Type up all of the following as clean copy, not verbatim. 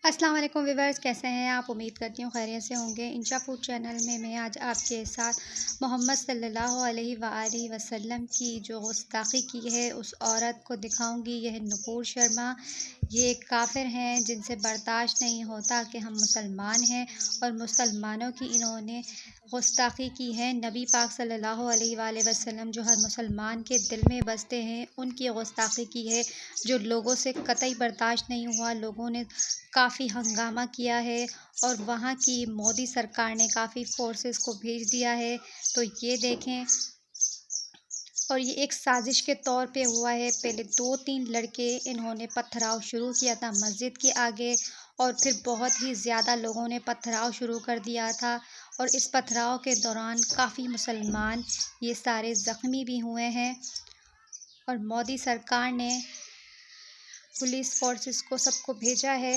السلام علیکم ویورز، کیسے ہیں آپ؟ امید کرتی ہوں خیریت سے ہوں گے۔ انشا فوڈ چینل میں آج آپ کے ساتھ محمد صلی اللہ علیہ وآلہ وسلم کی جو گستاخی کی ہے اس عورت کو دکھاؤں گی۔ یہ نپور شرما، یہ کافر ہیں جن سے برداشت نہیں ہوتا کہ ہم مسلمان ہیں اور مسلمانوں کی انہوں نے گستاخی کی ہے۔ نبی پاک صلی اللہ علیہ وآلہ وسلم جو ہر مسلمان کے دل میں بستے ہیں، ان کی گستاخی کی ہے، جو لوگوں سے قطعی برداشت نہیں ہوا۔ لوگوں نے کافی ہنگامہ کیا ہے اور وہاں کی مودی سرکار نے کافی فورسز کو بھیج دیا ہے۔ تو یہ دیکھیں، اور یہ ایک سازش کے طور پہ ہوا ہے۔ پہلے 2-3 لڑکے انہوں نے پتھراؤ شروع کیا تھا مسجد کے آگے، اور پھر بہت ہی زیادہ لوگوں نے پتھراؤ شروع کر دیا تھا، اور اس پتھراؤ کے دوران کافی مسلمان یہ سارے زخمی بھی ہوئے ہیں، اور مودی سرکار نے پولیس فورسز کو سب کو بھیجا ہے،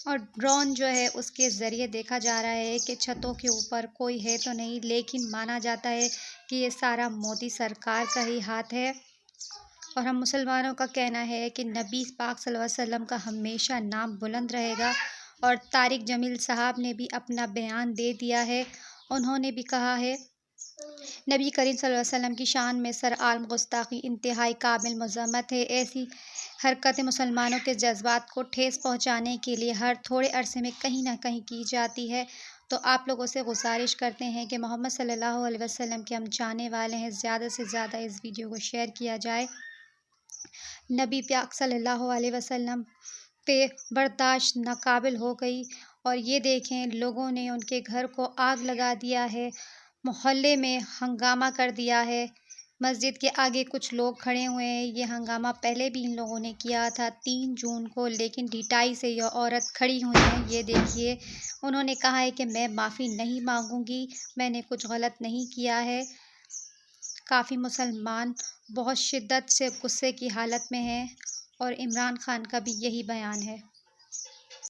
اور ڈرون جو ہے اس کے ذریعے دیکھا جا رہا ہے کہ چھتوں کے اوپر کوئی ہے تو نہیں، لیکن مانا جاتا ہے کہ یہ سارا مودی سرکار کا ہی ہاتھ ہے۔ اور ہم مسلمانوں کا کہنا ہے کہ نبی پاک صلی اللہ علیہ وسلم کا ہمیشہ نام بلند رہے گا۔ اور طارق جمیل صاحب نے بھی اپنا بیان دے دیا ہے۔ انہوں نے بھی کہا ہے، نبی کریم صلی اللہ علیہ وسلم کی شان میں سرعالم گستاخی انتہائی قابل مذمت ہے۔ ایسی حرکتیں مسلمانوں کے جذبات کو ٹھیس پہنچانے کے لیے ہر تھوڑے عرصے میں کہیں نہ کہیں کی جاتی ہے۔ تو آپ لوگوں سے گزارش کرتے ہیں کہ محمد صلی اللہ علیہ وسلم کے ہم چاہنے والے ہیں، زیادہ سے زیادہ اس ویڈیو کو شیئر کیا جائے۔ نبی پاک صلی اللہ علیہ وسلم پہ برداشت ناقابل ہو گئی، اور یہ دیکھیں لوگوں نے ان کے گھر کو آگ لگا دیا ہے، محلے میں ہنگامہ کر دیا ہے۔ مسجد کے آگے کچھ لوگ کھڑے ہوئے ہیں۔ یہ ہنگامہ پہلے بھی ان لوگوں نے کیا تھا 3 جون کو، لیکن ڈھٹائی سے یہ عورت کھڑی ہوئی ہیں۔ یہ دیکھیے، انہوں نے کہا ہے کہ میں معافی نہیں مانگوں گی، میں نے کچھ غلط نہیں کیا ہے۔ کافی مسلمان بہت شدت سے غصے کی حالت میں ہیں، اور عمران خان کا بھی یہی بیان ہے۔